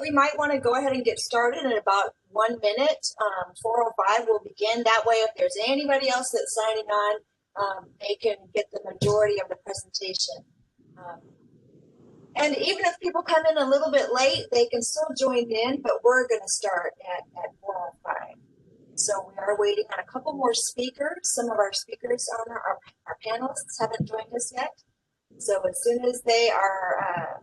we might want to go ahead and get started in about 1 minute. 4:05 will begin. That way, if there's anybody else that's signing on, they can get the majority of the presentation. And even if people come in a little bit late, they can still join in, but we're going to start at 4:05. So we are waiting on a couple more speakers. Some of our speakers on our panelists haven't joined us yet. So as soon as they are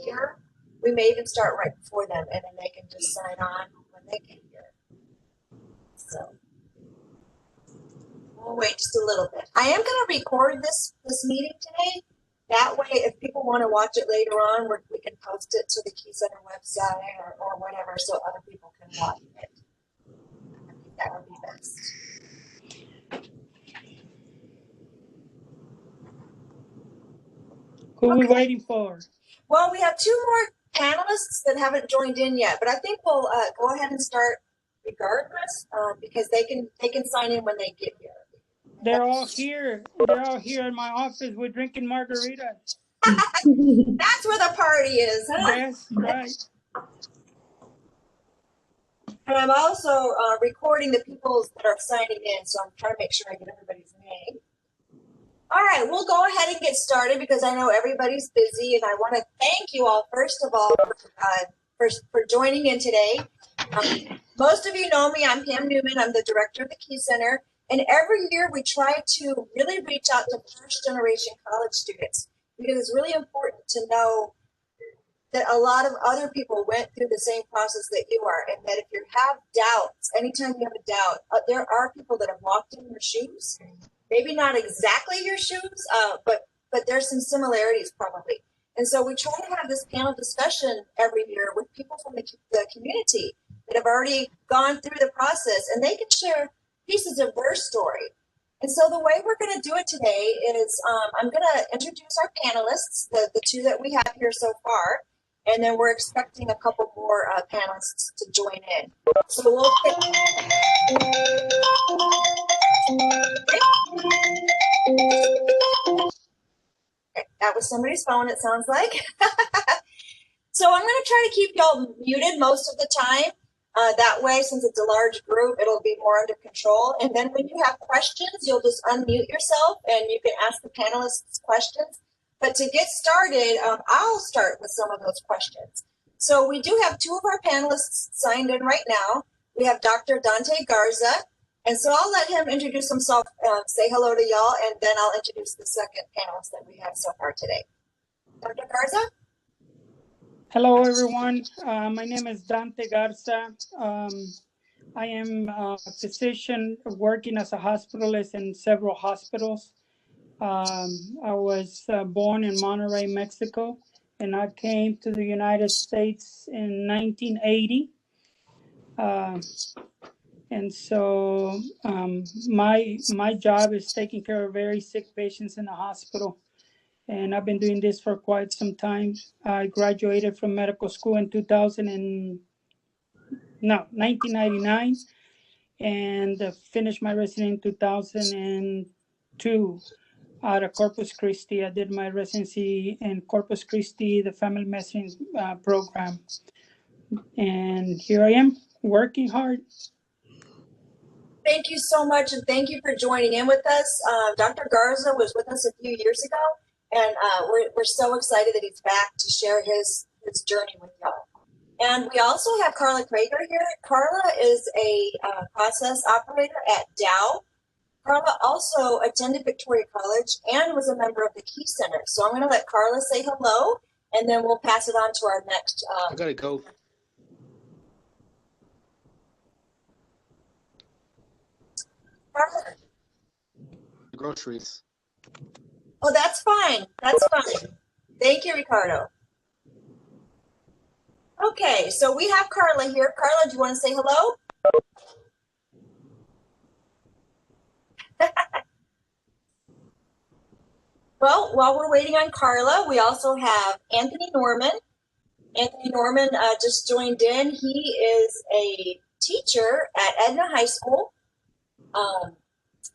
here, we may even start right before them, and then they can just sign on when they get here. So we'll wait just a little bit. I am going to record this meeting today. That way, if people want to watch it later on, we can post it to the Key Center website or whatever, so other people can watch it. I think that would be best. Who are we waiting for? Well, we have 2 more panelists that haven't joined in yet, but I think we'll go ahead and start regardless because they can sign in when they get here. They're all here. They're all here in my office. We're drinking margaritas. That's where the party is, huh? Yes, right. And I'm also recording the people that are signing in, so I'm trying to make sure I get everybody's name. All right, we'll go ahead and get started because I know everybody's busy, and I want to thank you all, first of all, for joining in today. Most of you know me. I'm Pam Newman. I'm the director of the Key Center. And every year we try to really reach out to first-generation college students because it's really important to know that a lot of other people went through the same process that you are, and that if you have doubts, anytime you have a doubt, there are people that have walked in your shoes. Maybe not exactly your shoes, but there's some similarities probably. And so we try to have this panel discussion every year with people from the community that have already gone through the process, and they can share pieces of their story. And so the way we're going to do it today is I'm going to introduce our panelists, the 2 that we have here so far, and then we're expecting a couple more panelists to join in. So we'll okay, that was somebody's phone, it sounds like. So I'm going to try to keep y'all muted most of the time. That way, since it's a large group, it'll be more under control. And then when you have questions, you'll just unmute yourself and you can ask the panelists questions. But to get started, I'll start with some of those questions. So we do have 2 of our panelists signed in right now. We have Dr. Dante Garza. And so I'll let him introduce himself, say hello to y'all, and then I'll introduce the second panelist that we have so far today. Dr. Garza? Hello, everyone. My name is Dante Garza. I am a physician working as a hospitalist in several hospitals. I was born in Monterrey, Mexico, and I came to the United States in 1980. And so my job is taking care of very sick patients in the hospital. And I've been doing this for quite some time. I graduated from medical school in 1999, and finished my residency in 2002 out of Corpus Christi. I did my residency in Corpus Christi, the family medicine program. And here I am, working hard. Thank you so much, and thank you for joining in with us. Dr. Garza was with us a few years ago. And we're so excited that he's back to share his journey with y'all. And we also have Carla Krager here. Carla is a process operator at Dow. Carla also attended Victoria College and was a member of the Key Center. So I'm going to let Carla say hello, and then we'll pass it on to our next. I got to go. Carla. Groceries. Oh, that's fine. That's fine. Thank you, Ricardo. Okay, so we have Carla here. Carla, do you want to say hello? Well, while we're waiting on Carla, we also have Anthony Norman. Anthony Norman just joined in. He is a teacher at Edna High School.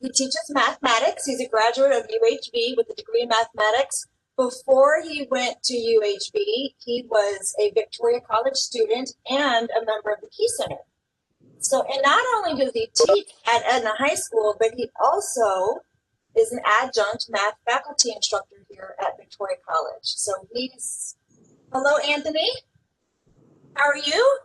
He teaches mathematics. He's a graduate of UHB with a degree in mathematics. Before he went to UHB, he was a Victoria College student and a member of the Key Center. So, and not only does he teach at Edna High School, but he also is an adjunct math faculty instructor here at Victoria College. So he's, hello, Anthony. How are you?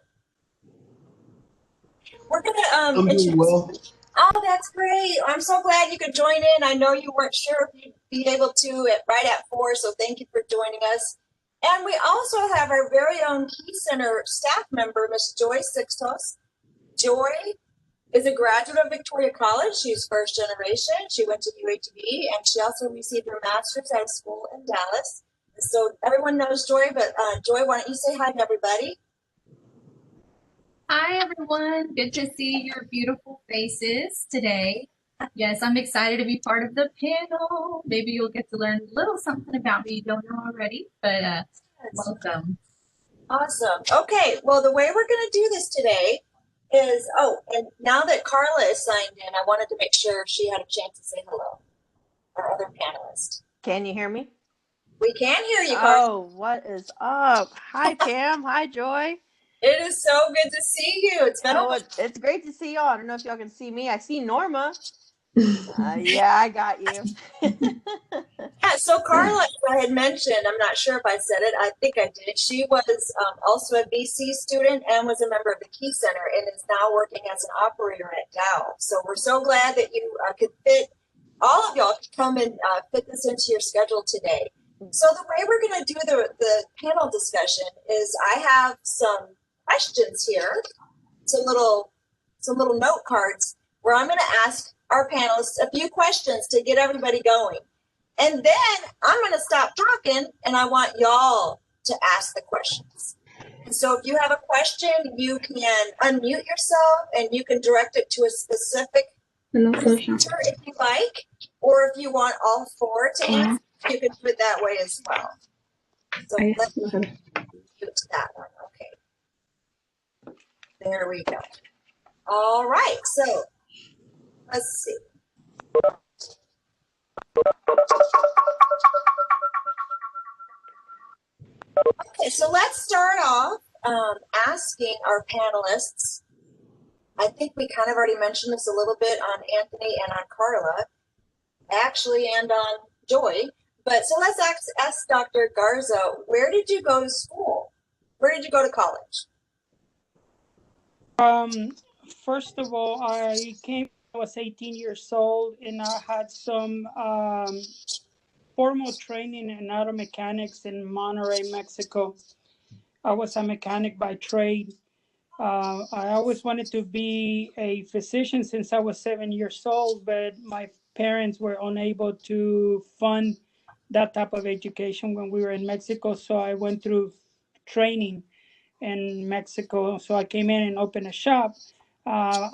We're going to I'm doing well. Oh, that's great. I'm so glad you could join in. I know you weren't sure if you'd be able to right at 4, so thank you for joining us. And we also have our very own Key Center staff member, Miss Joy Sixtos. Joy is a graduate of Victoria College. She's first generation. She went to UHB, and she also received her master's out of school in Dallas. So everyone knows Joy, but Joy, why don't you say hi to everybody? Hi, everyone. Good to see your beautiful faces today. Yes, I'm excited to be part of the panel. Maybe you'll get to learn a little something about me you don't know already, but welcome. Awesome. Okay, well, the way we're going to do this today is, and now that Carla is signed in, I wanted to make sure she had a chance to say hello, our other panelist. Can you hear me? We can hear you, Carla. Oh, what is up? Hi, Pam. Hi, Joy. It is so good to see you. It's been it's great to see y'all. I don't know if y'all can see me. I see Norma. Yeah, I got you. Yeah, so Carla, as I had mentioned, I'm not sure if I said it. I think I did. She was also a BC student and was a member of the Key Center and is now working as an operator at Dow. So we're so glad that you could fit, all of y'all could come and fit this into your schedule today. So the way we're going to do the panel discussion is I have some questions here, some little note cards where I'm going to ask our panelists a few questions to get everybody going. And then I'm going to stop talking and I want y'all to ask the questions. And so if you have a question, you can unmute yourself and you can direct it to a specific presenter if you like, or if you want all 4 to answer, you can do it that way as well. So let's mute that one. Okay. There we go. All right. So let's see. Okay, so let's start off asking our panelists. I think we kind of already mentioned this a little bit on Anthony and on Carla, actually, and on Joy. But so let's ask Dr. Garza, where did you go to school? Where did you go to college? First of all, I was 18 years old, and I had some formal training in auto mechanics in Monterrey, Mexico. I was a mechanic by trade. I always wanted to be a physician since I was 7 years old, but my parents were unable to fund that type of education when we were in Mexico. So I went through training in Mexico. So I came in and opened a shop. When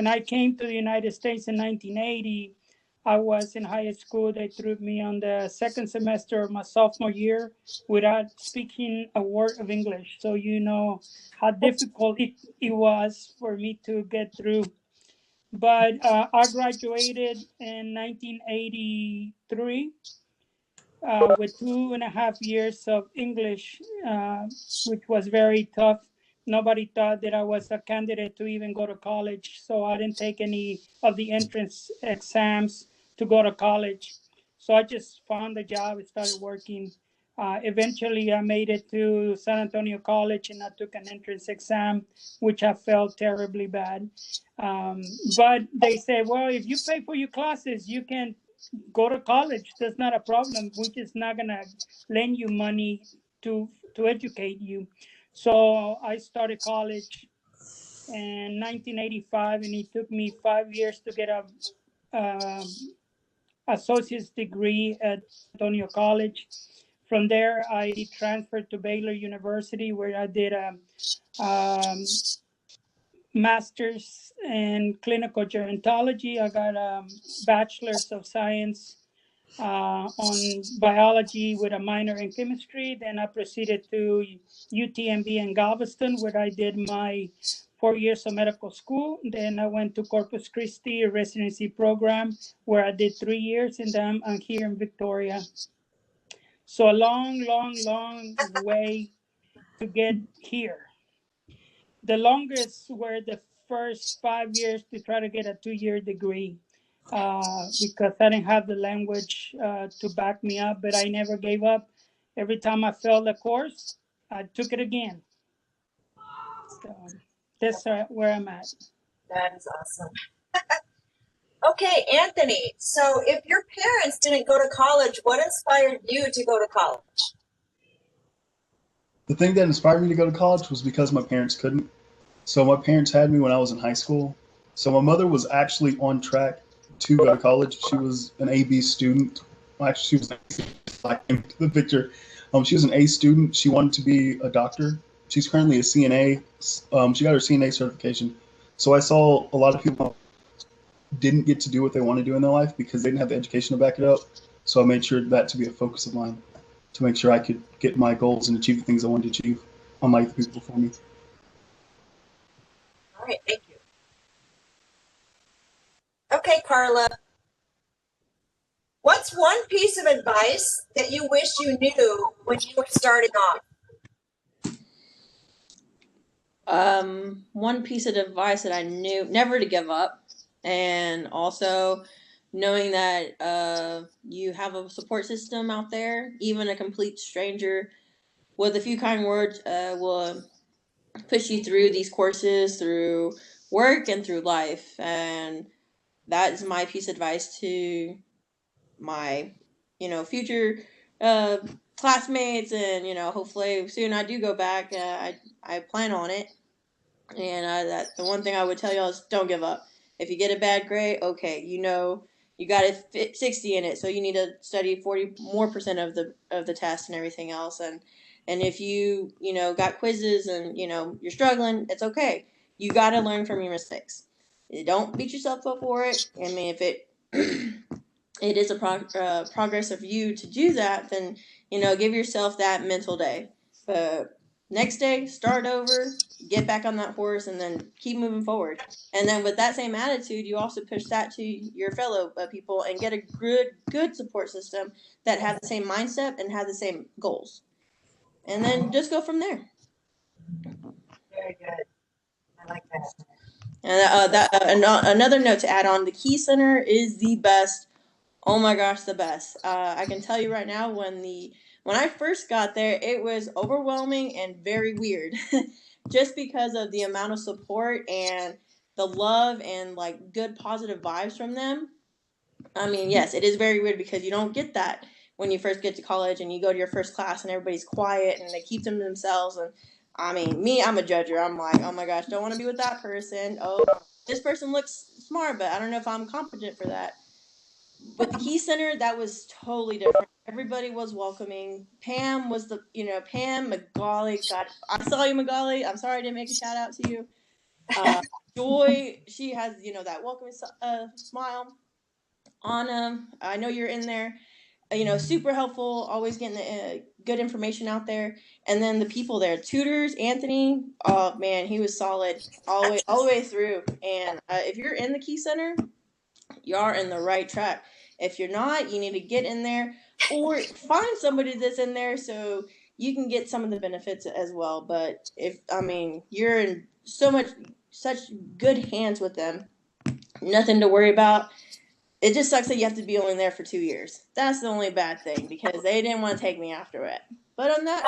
I came to the United States in 1980, I was in high school. They threw me on the second semester of my sophomore year without speaking a word of English. So you know how difficult it was for me to get through. But I graduated in 1983 with 2.5 years of English, which was very tough. Nobody thought that I was a candidate to even go to college, so I didn't take any of the entrance exams to go to college. So I just found a job and started working. Eventually, I made it to San Antonio College and I took an entrance exam, which I felt terribly bad. But they said, well, if you pay for your classes, you can go to college. That's not a problem. We're just not gonna lend you money to educate you. So I started college in 1985, and it took me 5 years to get a associate's degree at Antonio College. From there, I transferred to Baylor University, where I did a master's in clinical gerontology. I got a bachelor's of science on biology with a minor in chemistry. Then I proceeded to UTMB in Galveston, where I did my 4 years of medical school. Then I went to Corpus Christi residency program where I did 3 years, and then I'm here in Victoria. So a long, long, long way to get here. The longest were the first 5 years to try to get a 2-year degree because I didn't have the language to back me up, but I never gave up. Every time I failed a course, I took it again. So that's where I'm at. That is awesome. Okay, Anthony. So if your parents didn't go to college, what inspired you to go to college? The thing that inspired me to go to college was because my parents couldn't. So my parents had me when I was in high school. So my mother was actually on track to go to college. She was an AB student. Well, actually, she was the picture. She was an A student. She wanted to be a doctor. She's currently a CNA. She got her CNA certification. So I saw a lot of people didn't get to do what they want to do in their life because they didn't have the education to back it up. So I made sure that to be a focus of mine, to make sure I could get my goals and achieve the things I wanted to achieve, unlike the people before me. All right, thank you. Okay, Carla. What's one piece of advice that you wish you knew when you were starting off? One piece of advice that I knew, never to give up, and also knowing that you have a support system out there. Even a complete stranger with a few kind words will push you through these courses, through work, and through life. And that is my piece of advice to my, future classmates, and hopefully soon I do go back. I plan on it. And that the one thing I would tell y'all is don't give up. If you get a bad grade, okay, you got a 60 in it, so you need to study 40% more of the test and everything else. And if you got quizzes and you're struggling, it's okay. You got to learn from your mistakes. Don't beat yourself up for it. I mean, if it it is a progress of you to do that, then give yourself that mental day. But next day, start over, get back on that horse, and then keep moving forward. And then with that same attitude, you also push that to your fellow people and get a good support system that have the same mindset and have the same goals. And then just go from there. Very good. I like that. And another note to add on, the Key Center is the best. Oh my gosh, the best. I can tell you right now, when I first got there, it was overwhelming and very weird. Just because of the amount of support and the love and like good positive vibes from them. I mean, yes, it is very weird because you don't get that when you first get to college and you go to your first class and everybody's quiet and they keep them to themselves. And I mean, I'm a judger. I'm like, oh my gosh, don't want to be with that person. Oh, this person looks smart, but I don't know if I'm competent for that. With the Key Center, that was totally different. Everybody was welcoming. Pam was Pam Magali. God, I saw you, Magali. I'm sorry I didn't make a shout out to you. Joy, she has, that welcoming smile. Anna, I know you're in there. Super helpful, always getting the good information out there. And then the people there, tutors, Anthony, oh man, he was solid all the way through. And if you're in the Key Center, you are in the right track. If you're not, you need to get in there or find somebody that's in there so you can get some of the benefits as well. But you're in such good hands with them. Nothing to worry about. It just sucks that you have to be only there for 2 years. That's the only bad thing because they didn't want to take me after it. But on that,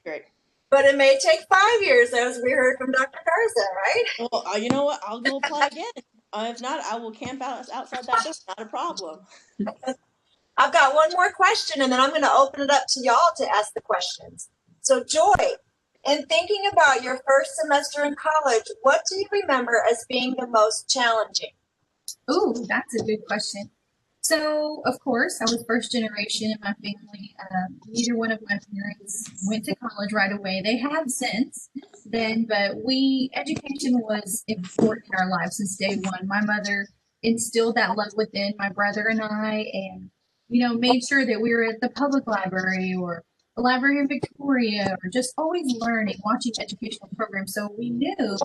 great. But it may take 5 years, as we heard from Dr. Garza, right? Well, you know what? I'll go apply again. If not, I will camp out outside that door. Not a problem. I've got one more question, and then I'm going to open it up to y'all to ask the questions. So, Joy, in thinking about your first semester in college, what do you remember as being the most challenging? Ooh, that's a good question. So, of course, I was first generation in my family. Neither one of my parents went to college right away. They have since then, but education was important in our lives since day one. My mother instilled that love within my brother and I, and, made sure that we were at the public library or the library in Victoria, or just always learning, watching educational programs. So we knew,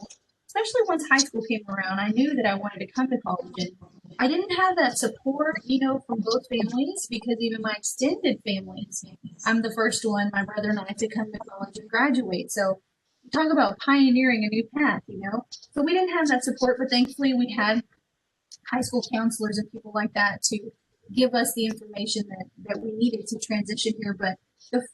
especially once high school came around, I knew that I wanted to come to college. And I didn't have that support, from both families, because even my extended families, I'm the first one, my brother and I, to come to college and graduate. So talk about pioneering a new path, So we didn't have that support, but thankfully we had high school counselors and people like that to give us the information that we needed to transition here. But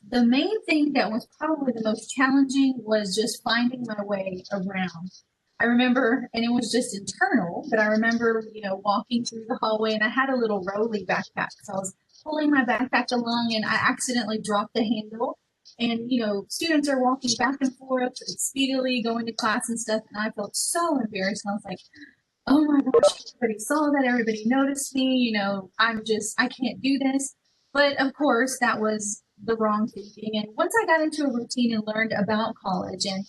the main thing that was probably the most challenging was just finding my way around. I remember, and it was just internal, but I remember, walking through the hallway, and I had a little rolly backpack. So I was pulling my backpack along, and I accidentally dropped the handle. And, students are walking back and forth speedily going to class and stuff. And I felt so embarrassed. And I was like, oh my gosh, everybody saw that. Everybody noticed me. I can't do this. But of course, that was the wrong thinking. And once I got into a routine and learned about college and,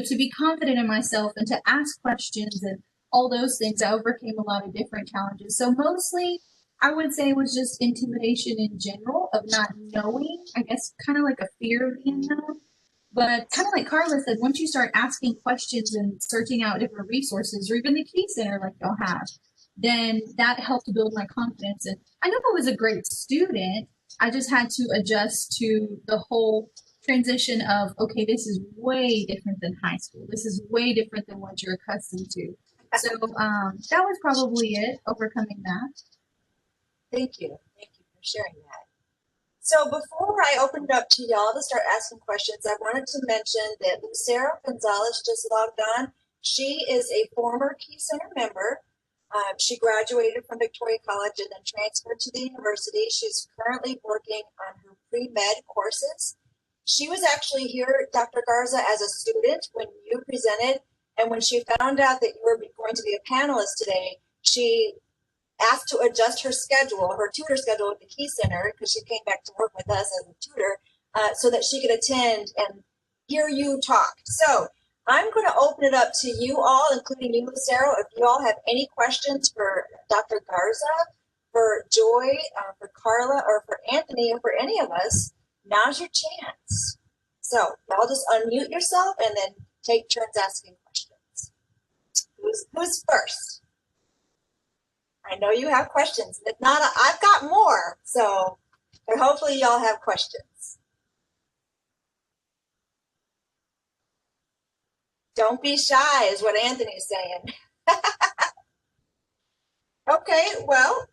to be confident in myself and to ask questions and all those things, I overcame a lot of different challenges. So mostly, I would say it was just intimidation in general of not knowing, I guess, kind of like a fear of the unknown. But kind of like Carla said, once you start asking questions and searching out different resources, or even the Key Center like y'all have, then that helped build my confidence. And I know I was a great student. I just had to adjust to the whole transition of, okay, this is way different than high school. This is way different than what you're accustomed to. So that was probably it, overcoming that. Thank you. Thank you for sharing that. So before I open it up to y'all to start asking questions, I wanted to mention that Lucero Gonzalez just logged on. She is a former Key Center member. She graduated from Victoria College and then transferred to the university. She's currently working on her pre-med courses. She was actually here, Dr. Garza, as a student when you presented. And when she found out that you were going to be a panelist today, she asked to adjust her schedule, her tutor schedule at the Key Center, because she came back to work with us as a tutor, so that she could attend and hear you talk. So I'm going to open it up to you all, including you, Lucero. If you all have any questions for Dr. Garza, for Joy, for Carla, or for Anthony, or for any of us, now's your chance. So y'all just unmute yourself and then take turns asking questions. Who's first? I know you have questions. If not, I've got more. So, but hopefully y'all have questions. Don't be shy is what Anthony's saying. Okay, well,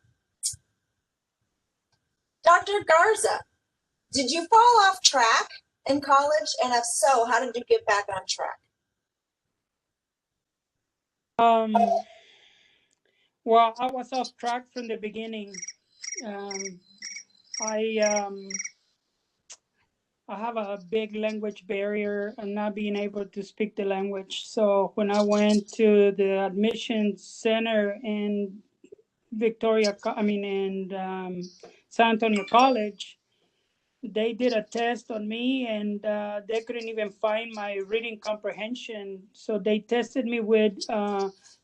Dr. Garza, did you fall off track in college? And if so, how did you get back on track? Well, I was off track from the beginning. I have a big language barrier and not being able to speak the language. So when I went to the admissions center in San Antonio College, they did a test on me and they couldn't even find my reading comprehension. So they tested me with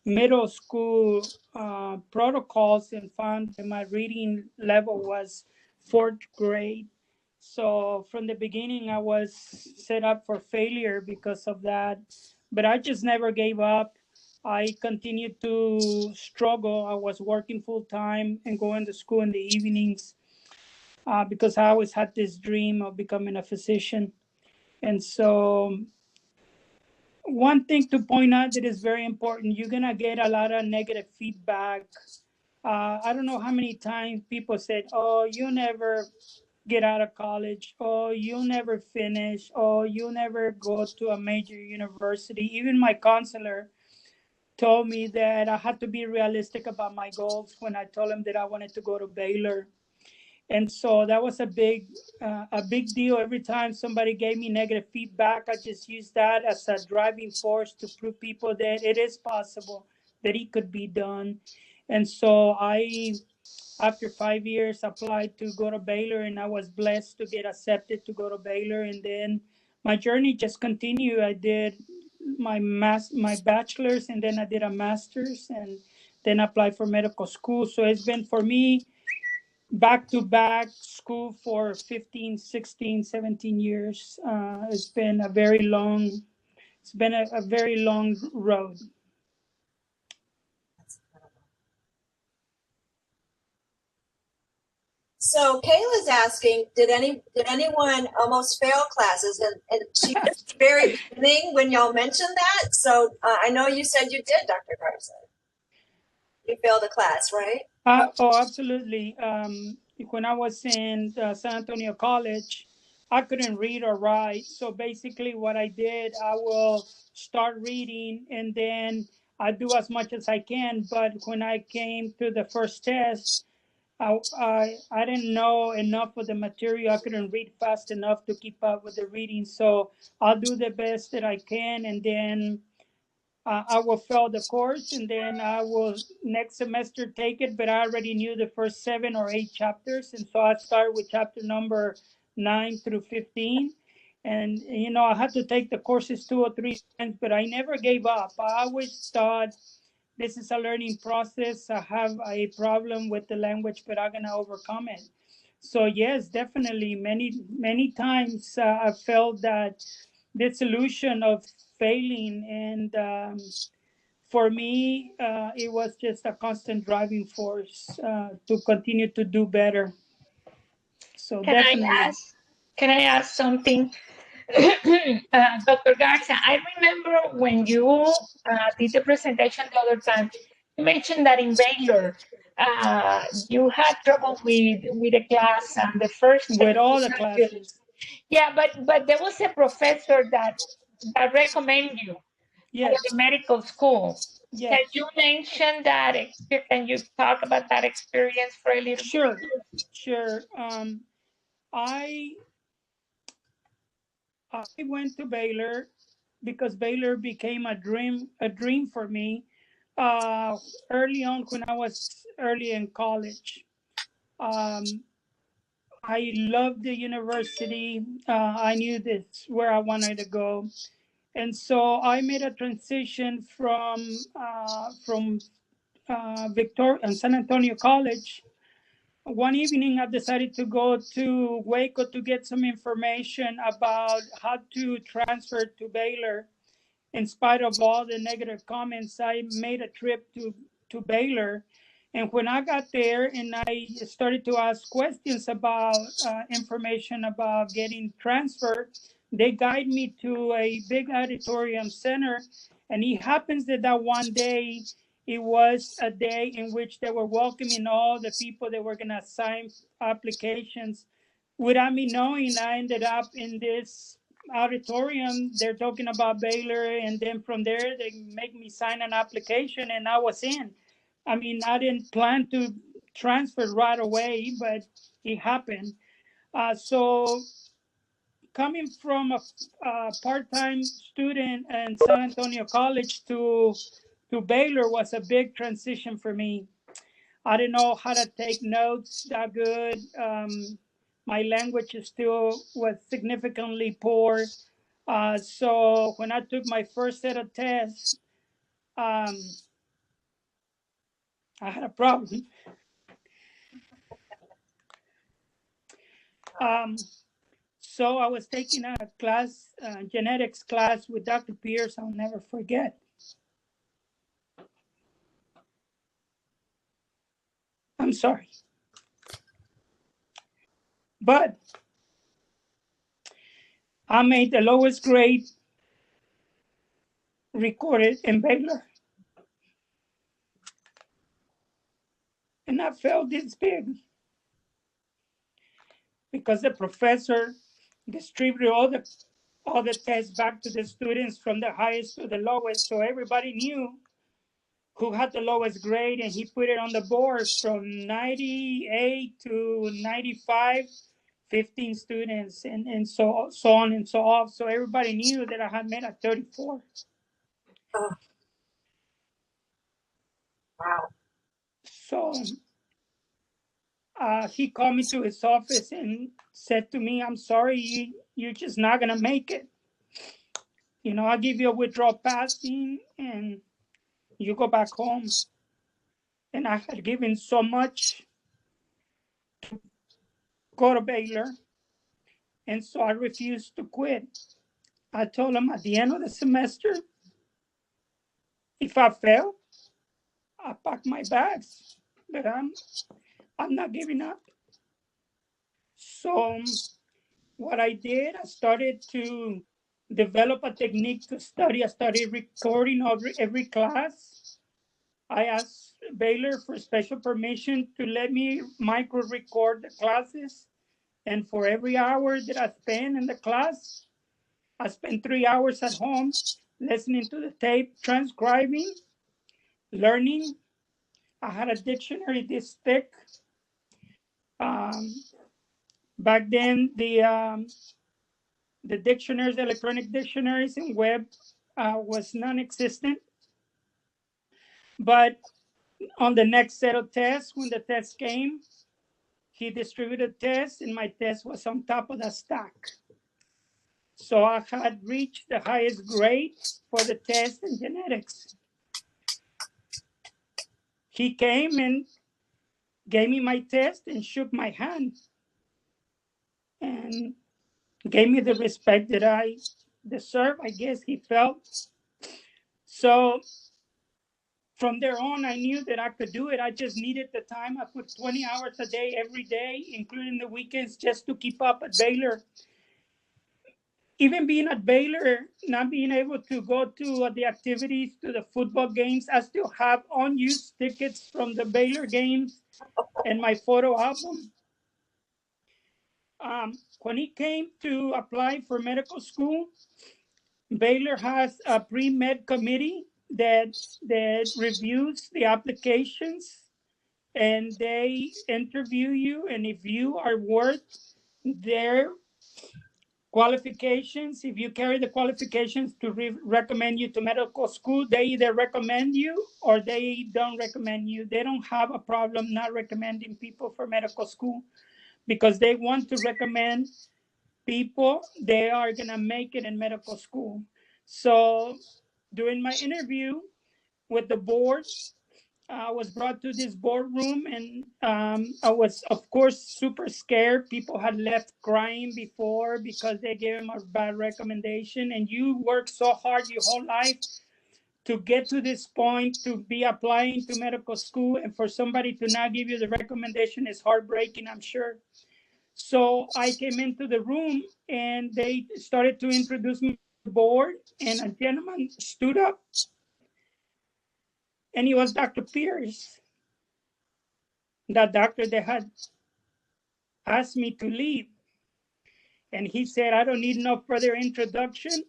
middle school protocols and found that my reading level was 4th grade. So from the beginning, I was set up for failure because of that. But I just never gave up. I continued to struggle. I was working full time and going to school in the evenings. Because I always had this dream of becoming a physician. And so one thing to point out that is very important, you're going to get a lot of negative feedback. I don't know how many times people said, oh, you never get out of college. Oh, you'll never finish. Oh, you'll never go to a major university. Even my counselor told me that I had to be realistic about my goals when I told him that I wanted to go to Baylor. And so that was a big deal. Every time somebody gave me negative feedback, I just used that as a driving force to prove people that it is possible, that it could be done. And so I, after 5 years, applied to go to Baylor, and I was blessed to get accepted to go to Baylor. And then my journey just continued. I did my bachelor's, and then I did a master's, and then applied for medical school. So it's been, for me, back-to-back school for 15, 16, 17 years. It's been a very long road. So Kayla's asking, did anyone almost fail classes? And she was very beginning when y'all mentioned that. So I know you said you did, Dr. Garza. You failed a class, right? Oh, absolutely. When I was in San Antonio College, I couldn't read or write. So basically, what I did, I will start reading and then I do as much as I can. But when I came to the first test, I didn't know enough of the material. I couldn't read fast enough to keep up with the reading. So I'll do the best that I can, and then I will fail the course, and then I will next semester take it. But I already knew the first 7 or 8 chapters, and so I started with chapter number 9 through 15. And I had to take the courses 2 or 3 times, but I never gave up. I always thought this is a learning process. I have a problem with the language, but I'm gonna overcome it. So yes, definitely, many times I felt that disillusion of failing, and for me, it was just a constant driving force to continue to do better. So Can definitely. can I ask something? Dr. Garza, I remember when you did the presentation the other time, you mentioned that in Baylor, you had trouble with the class and the first With all the semester you- classes. Yeah, but there was a professor that recommended you for Yes, the medical school. Can yes. you mention that? Can you talk about that experience for a little bit? Sure, sure. I I went to Baylor because Baylor became a dream for me early on when I was early in college. Um, I loved the university. I knew this where I wanted to go, and so I made a transition from Victoria and San Antonio College. One evening, I decided to go to Waco to get some information about how to transfer to Baylor. In spite of all the negative comments, I made a trip to Baylor. And when I got there and I started to ask questions about information about getting transferred, they guide me to a big auditorium center. And it happens that one day, it was a day in which they were welcoming all the people that were going to sign applications. Without me knowing, I ended up in this auditorium. They're talking about Baylor, and then from there they make me sign an application, and I was in. I mean, I didn't plan to transfer right away, but it happened. So coming from a part-time student in San Antonio College to Baylor was a big transition for me. I didn't know how to take notes that good. My language still was significantly poor. So when I took my first set of tests, um, I had a problem. Um, so I was taking a class, genetics class with Dr. Pierce. I'll never forget. I'm sorry. But I made the lowest grade recorded in Baylor. And I felt this big because the professor distributed all the tests back to the students from the highest to the lowest. So everybody knew who had the lowest grade, and he put it on the board from 98 to 95, 15 students, and so on and so off. So everybody knew that I had made a 34. Oh, wow. So he called me to his office and said to me, "I'm sorry, you're just not gonna make it. I'll give you a withdrawal passing and you go back home." And I had given so much to go to Baylor, and so I refused to quit. I told him at the end of the semester, if I fail, I pack my bags, but I'm not giving up. So what I did, I started to develop a technique to study. I started recording every class. I asked Baylor for special permission to let me micro record the classes. And for every hour that I spent in the class, I spent 3 hours at home listening to the tape, transcribing, learning. I had a dictionary this thick. Back then, the dictionaries, electronic dictionaries, and web was non-existent. But on the next set of tests, when the test came, he distributed tests, and my test was on top of the stack. So I had reached the highest grade for the test in genetics. He came and gave me my test and shook my hand and gave me the respect that I deserve, I guess he felt. So from there on, I knew that I could do it. I just needed the time. I put 20 hours a day, every day, including the weekends, just to keep up at Baylor. Even being at Baylor, not being able to go to the activities, to the football games, I still have unused tickets from the Baylor games and my photo album. When he came to apply for medical school, Baylor has a pre-med committee that reviews the applications, and they interview you, and if you are worth their qualifications, if you carry the qualifications to recommend you to medical school, they either recommend you or they don't recommend you. They don't have a problem not recommending people for medical school because they want to recommend people they are going to make it in medical school. So during my interview with the board, I was brought to this boardroom, and I was, of course, super scared. People had left crying before because they gave him a bad recommendation. And you work so hard your whole life to get to this point, to be applying to medical school, and for somebody to not give you the recommendation is heartbreaking, I'm sure. So I came into the room, and they started to introduce me to the board, and a gentleman stood up, and he was Dr. Pierce, that doctor that had asked me to leave. And he said, I don't need no further introduction.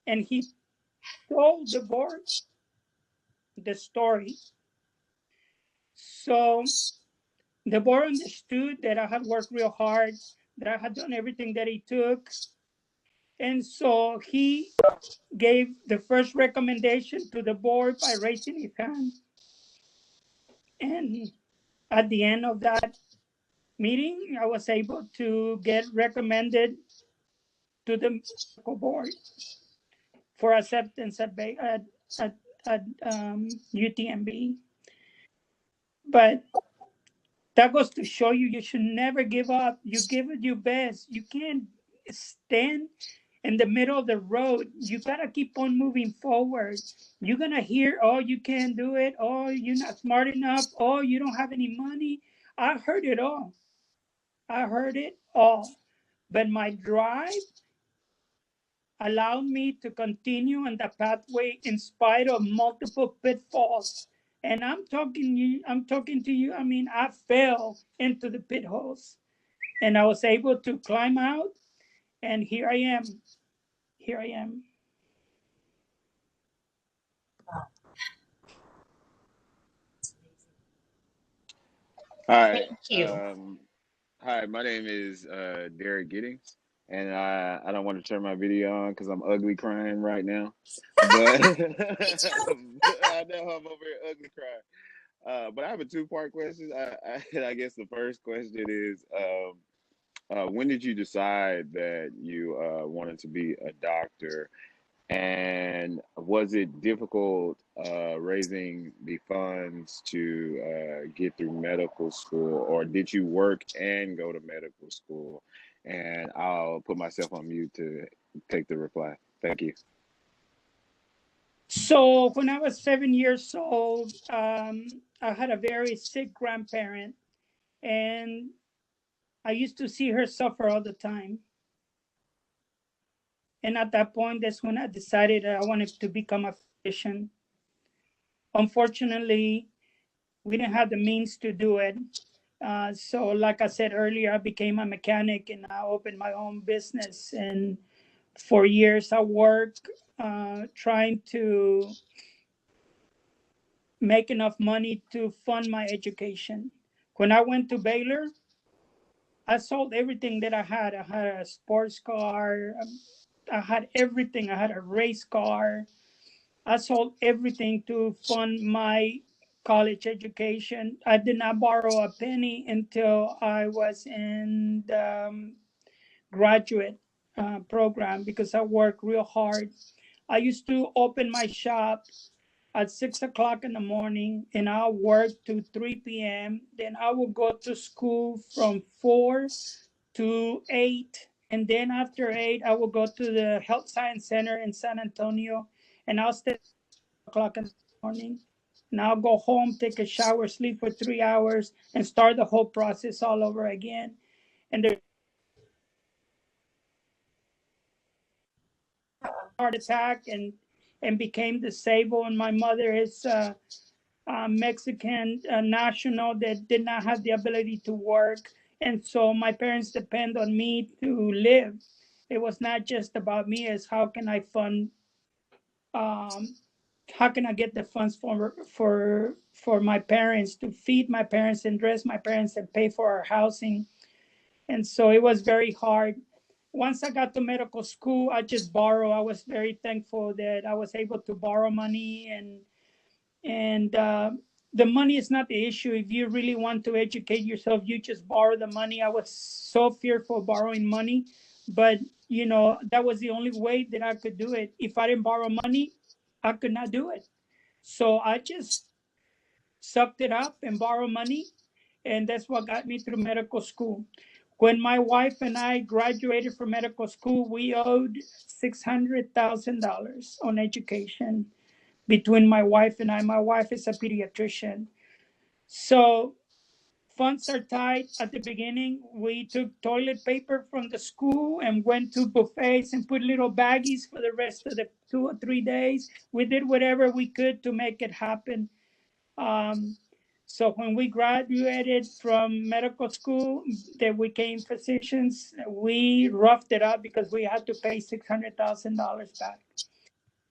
And he told the board the story. So the board understood that I had worked real hard, that I had done everything that he took. And so he gave the first recommendation to the board by raising his hand. And at the end of that meeting, I was able to get recommended to the medical board for acceptance at UTMB. But that goes to show you, you should never give up. You give it your best. You can't stand in the middle of the road. You gotta keep on moving forward. You're gonna hear, oh, you can't do it. Oh, you're not smart enough. Oh, you don't have any money. I heard it all. I heard it all. But my drive allowed me to continue on the pathway in spite of multiple pitfalls. And I'm talking to you. I mean, I fell into the pit holes, and I was able to climb out, and here I am. Here I am. Hi, Thank you. hi. My name is Derek Giddings, and I don't want to turn my video on because I'm ugly crying right now. But I know I'm over here ugly crying. But I have a two-part question. I guess the first question is, when did you decide that you wanted to be a doctor? And was it difficult raising the funds to get through medical school, or did you work and go to medical school? And I'll put myself on mute to take the reply. Thank you. So when I was 7 years old, I had a very sick grandparent, and I used to see her suffer all the time. And at that point, that's when I decided that I wanted to become a physician. Unfortunately, we didn't have the means to do it. So like I said earlier, I became a mechanic and I opened my own business. And for years, I worked trying to make enough money to fund my education. When I went to Baylor, I sold everything that I had. I had a sports car. I had everything. I had a race car. I sold everything to fund my college education. I did not borrow a penny until I was in the graduate program because I worked real hard. I used to open my shop at 6 o'clock in the morning and I'll work to 3 p.m. Then I will go to school from 4 to 8. And then after 8, I will go to the Health Science Center in San Antonio and I'll stay o'clock in the morning. And I'll go home, take a shower, sleep for 3 hours, and start the whole process all over again. And there's a heart attack and became disabled. And my mother is Mexican national that did not have the ability to work. And so my parents depend on me to live. It was not just about me, as um, how can I get the funds for my parents to feed my parents and dress my parents and pay for our housing. And so it was very hard. Once I got to medical school, I just borrow. I was very thankful that I was able to borrow money and the money is not the issue. If you really want to educate yourself, you just borrow the money. I was so fearful of borrowing money, but that was the only way that I could do it. If I didn't borrow money, I could not do it. So I just sucked it up and borrowed money, and that's what got me through medical school. When my wife and I graduated from medical school, we owed $600,000 on education between my wife and I. My wife is a pediatrician. So funds are tight at the beginning. We took toilet paper from the school and went to buffets and put little baggies for the rest of the 2 or 3 days. We did whatever we could to make it happen. Um, so when we graduated from medical school, that we became physicians, we roughed it up because we had to pay $600,000 back.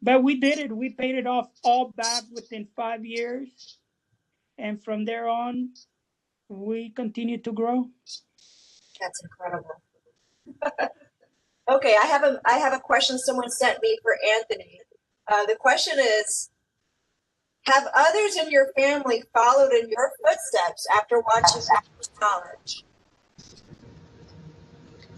But we did it. We paid it off all back within 5 years. And from there on, we continued to grow. That's incredible. Okay, I have a question someone sent me for Anthony. The question is, have others in your family followed in your footsteps after watching you finish college?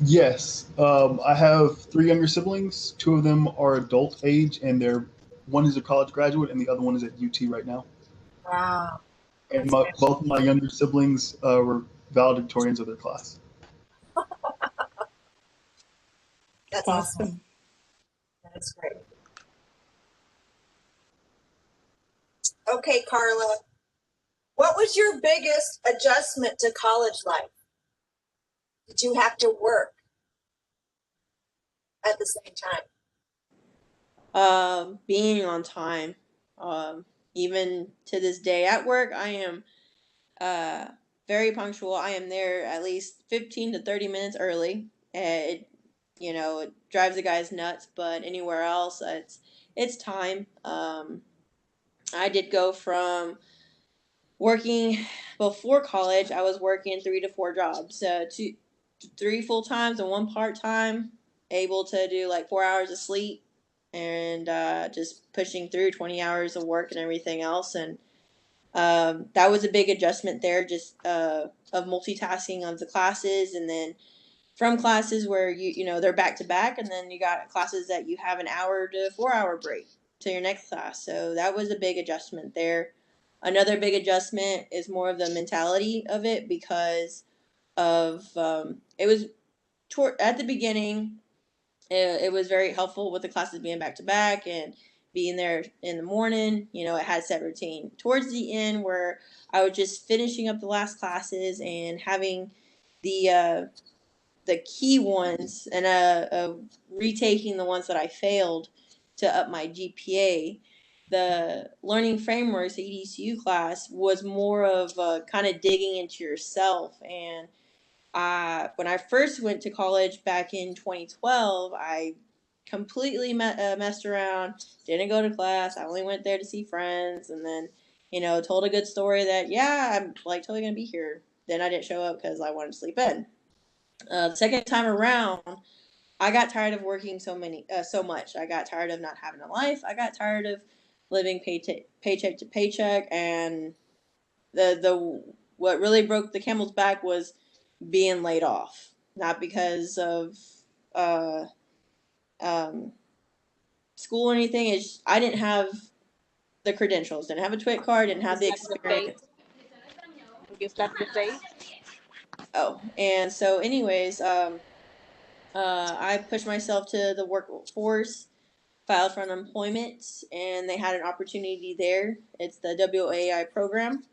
Yes, I have 3 younger siblings. 2 of them are adult age, and one is a college graduate, and the other one is at UT right now. Wow. And both of my younger siblings were valedictorians of their class. That's awesome. That is great. Okay, Carla, what was your biggest adjustment to college life? Did you have to work at the same time? Being on time. Even to this day at work, I am very punctual. I am there at least 15 to 30 minutes early. It drives the guys nuts, but anywhere else, it's time. I did go from working before college. I was working 3 to 4 jobs, 3 full times and 1 part time. Able to do like 4 hours of sleep, and just pushing through 20 hours of work and everything else. And that was a big adjustment there, just of multitasking of the classes, and then from classes where they're back to back, and then you got classes that you have an hour to 4 hour break to your next class. So that was a big adjustment there. Another big adjustment is more of the mentality of it, because of it was at the beginning. It was very helpful with the classes being back to back and being there in the morning. It had set routine. Towards the end, where I was just finishing up the last classes and having the key ones and retaking the ones that I failed to up my GPA. The learning frameworks, the EDCU class, was more of kind of digging into yourself. And when I first went to college back in 2012, I completely messed around, didn't go to class. I only went there to see friends, and then, told a good story that, yeah, I'm like totally going to be here. Then I didn't show up because I wanted to sleep in. The second time around, I got tired of working so much. I got tired of not having a life. I got tired of living paycheck to paycheck, and the what really broke the camel's back was being laid off, not because of school or anything. It's I didn't have the credentials, didn't have a TWIC card, didn't have the experience. Oh, and so anyways, I pushed myself to the workforce, filed for unemployment, and they had an opportunity there. It's the WAI program,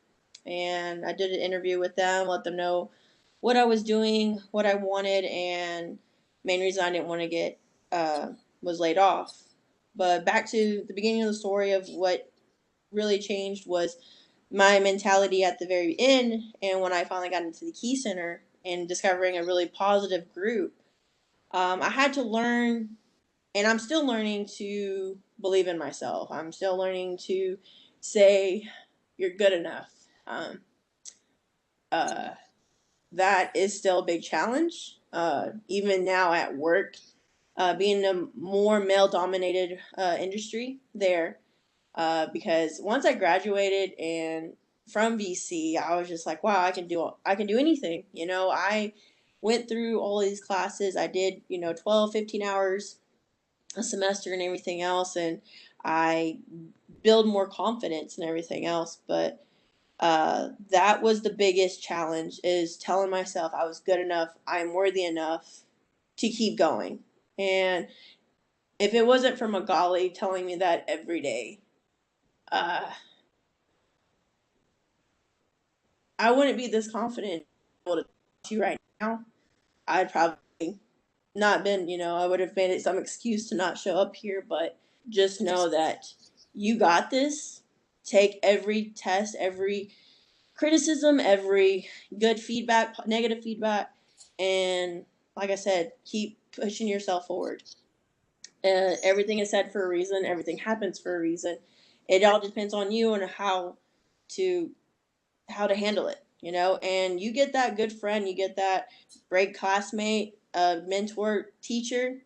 and I did an interview with them, let them know what I was doing, what I wanted, and main reason I didn't want to get was laid off. But back to the beginning of the story of what really changed was my mentality at the very end, and when I finally got into the Key Center and discovering a really positive group, I had to learn, and I'm still learning to believe in myself. I'm still learning to say, you're good enough. That is still a big challenge. Even now at work, being a more male-dominated industry there, because once I graduated and from BC, I was just like, wow, I can do anything. I went through all these classes. I did, 12, 15 hours a semester and everything else, and I build more confidence and everything else. But that was the biggest challenge, is telling myself I was good enough, I'm worthy enough to keep going. And if it wasn't for Magali telling me that every day, I wouldn't be this confident able to talk to you right now. I'd probably not been, I would have made it some excuse to not show up here, but just know that you got this. Take every test, every criticism, every good feedback, negative feedback, and like I said, keep pushing yourself forward. Everything is said for a reason. Everything happens for a reason. It all depends on you and how to handle it, and you get that good friend, you get that great classmate, mentor, teacher,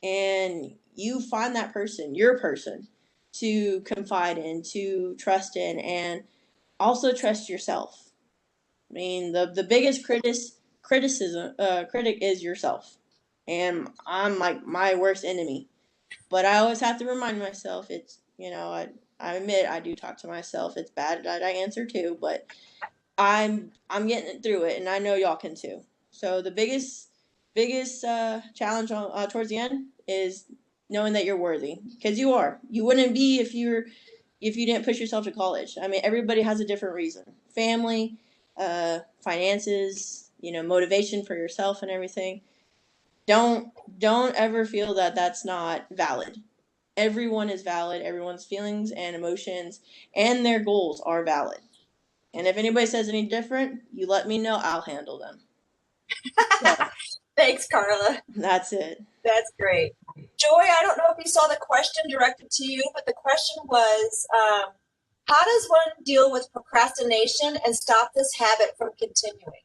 and you find that person, your person, to confide in, to trust in, and also trust yourself. I mean, the biggest critic is yourself, and I'm like my worst enemy. But I always have to remind myself, it's, I admit I do talk to myself. It's bad that I answer too, but I'm getting through it, and I know y'all can too. So the biggest challenge towards the end is knowing that you're worthy, because you are. You wouldn't be if you didn't push yourself to college. I mean, everybody has a different reason: family, finances, motivation for yourself, and everything. Don't ever feel that that's not valid. Everyone is valid. Everyone's feelings and emotions and their goals are valid. And if anybody says any different, you let me know. I'll handle them. So, Thanks, Carla. that's it. That's great. Joy, I don't know if you saw the question directed to you, but the question was, how does one deal with procrastination and stop this habit from continuing?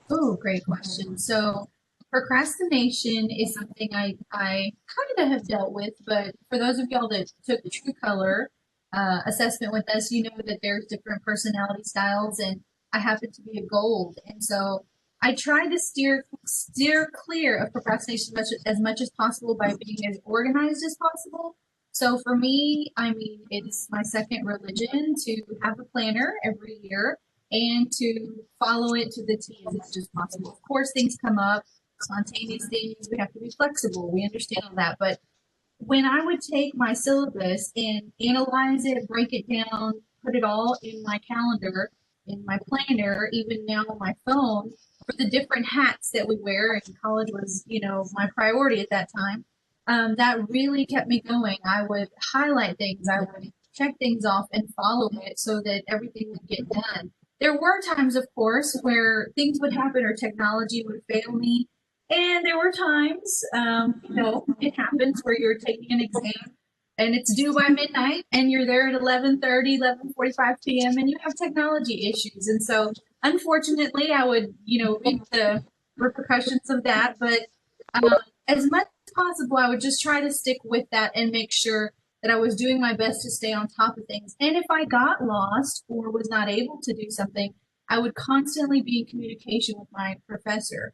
Oh, great question. So procrastination is something I kind of have dealt with, but for those of y'all that took the True Color assessment with us, you know that there's different personality styles, and I happen to be a gold. And so I try to steer clear of procrastination as much as possible by being as organized as possible. So for me, I mean, it's my second religion to have a planner every year and to follow it to the T as much as possible. Of course, things come up, spontaneous things, we have to be flexible. We understand all that. But when I would take my syllabus and analyze it, break it down, put it all in my calendar, in my planner, even now on my phone, for the different hats that we wear, and college was, my priority at that time. That really kept me going. I would highlight things, I would check things off and follow it so that everything would get done. There were times, of course, where things would happen or technology would fail me. And there were times, it happens where you're taking an exam and it's due by midnight and you're there at 11:30, 11:45 p.m. and you have technology issues. And so, unfortunately, I would, reap the repercussions of that. But as much as possible, I would just try to stick with that and make sure that I was doing my best to stay on top of things. And if I got lost or was not able to do something, I would constantly be in communication with my professor,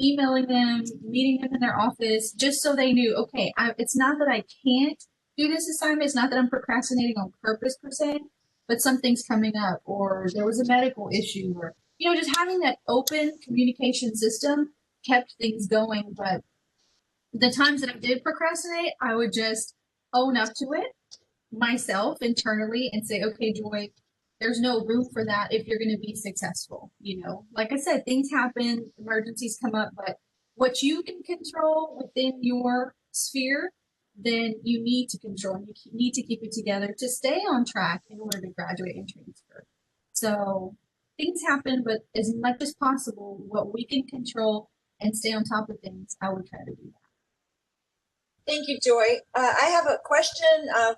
emailing them, meeting them in their office, just so they knew, okay, it's not that I can't do this assignment. It's not that I'm procrastinating on purpose per se, but something's coming up or there was a medical issue or, just having that open communication system kept things going. But the times that I did procrastinate, I would just own up to it myself internally and say, okay, Joy, there's no room for that if you're going to be successful. Like I said, things happen, emergencies come up, but what you can control within your sphere, then you need to control and you need to keep it together to stay on track in order to graduate and transfer. So things happen, but as much as possible, what we can control and stay on top of things, I would try to do that. Thank you, Joy. I have a question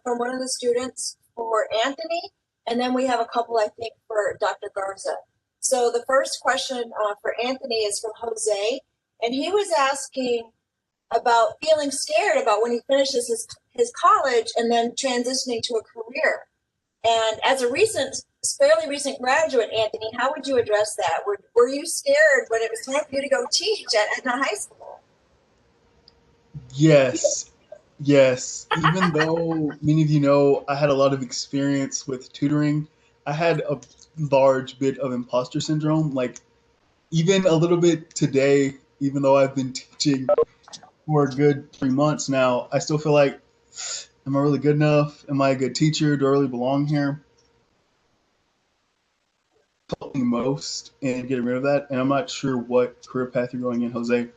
from one of the students for Anthony, and then we have a couple, I think, for Dr. Garza. So the first question for Anthony is from Jose, and he was asking about feeling scared about when he finishes his college and then transitioning to a career. And as a fairly recent graduate, Anthony, how would you address that? Were you scared when it was time for you to go teach at Edna High School? Yes. Even though many of you know I had a lot of experience with tutoring, I had a large bit of imposter syndrome. Like, even a little bit today, even though I've been teaching for a good 3 months now, I still feel like, am I really good enough? Am I a good teacher? Do I really belong here? Helped me most in getting rid of that, and I'm not sure what career path you're going in, Jose.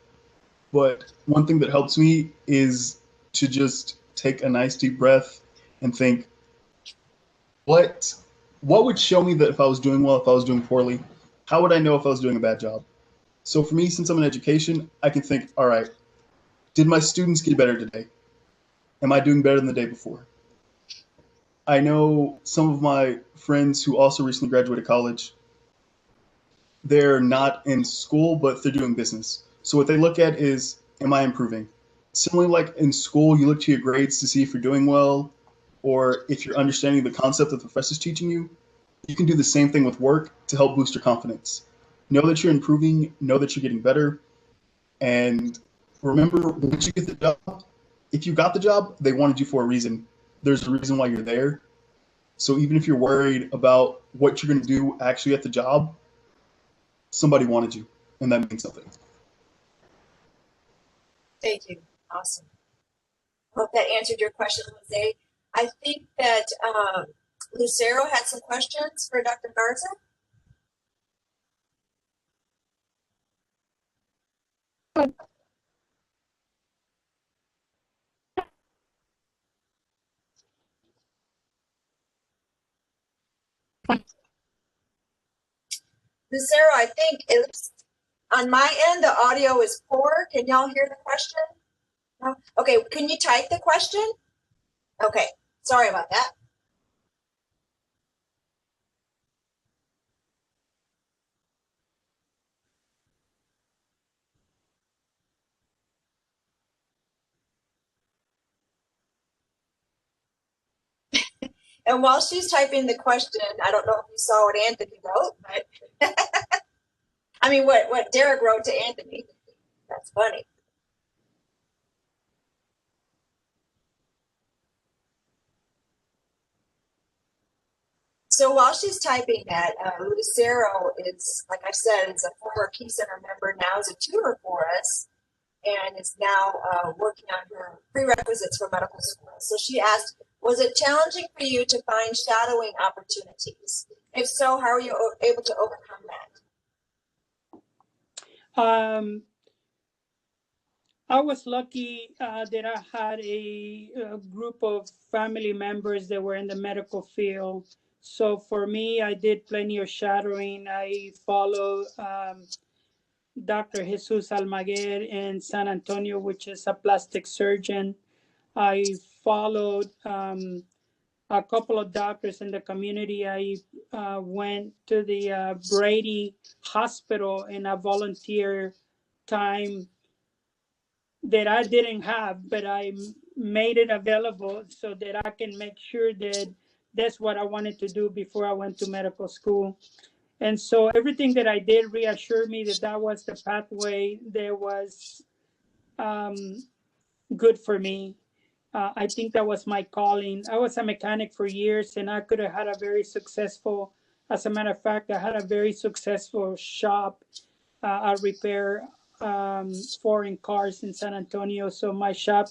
But one thing that helps me is to just take a nice deep breath and think, what would show me that if I was doing well, if I was doing poorly? How would I know if I was doing a bad job? So for me, since I'm in education, I can think, all right, did my students get better today? Am I doing better than the day before? I know some of my friends who also recently graduated college, they're not in school, but they're doing business. So what they look at is, am I improving? Similarly, like in school, you look to your grades to see if you're doing well, or if you're understanding the concept that the professor's teaching you. You can do the same thing with work to help boost your confidence. Know that you're improving, know that you're getting better, and remember, once you get the job, if you got the job, they wanted you for a reason. There's a reason why you're there. So even if you're worried about what you're going to do actually at the job, somebody wanted you, and that means something. Thank you. Awesome. Hope that answered your question, Jose. I think that Lucero had some questions for Dr. Garza. Lucero, I think it's on my end, the audio is poor. Can y'all hear the question? No? Okay, can you type the question? Okay, sorry about that. And while she's typing the question, I don't know if you saw what Anthony wrote, but I mean, what Derek wrote to Anthony. That's funny. So while she's typing that, Lucero is, like I said, is a former Key Center member, now is a tutor for us, and is now working on her prerequisites for medical school. So she asked, was it challenging for you to find shadowing opportunities? If so, how are you able to overcome that? Um, I was lucky that I had a group of family members that were in the medical field. So for me, I did plenty of shadowing. I followed Dr. Jesus Almaguer in San Antonio, which is a plastic surgeon. I followed a couple of doctors in the community. I went to the Brady Hospital in a volunteer time that I didn't have, but I made it available so that I can make sure that that's what I wanted to do before I went to medical school. And so everything that I did reassured me that that was the pathway that was um, good for me. I think that was my calling. I was a mechanic for years, and I could have had a very successful, as a matter of fact, I had a very successful shop. I repair foreign cars in San Antonio. So my shop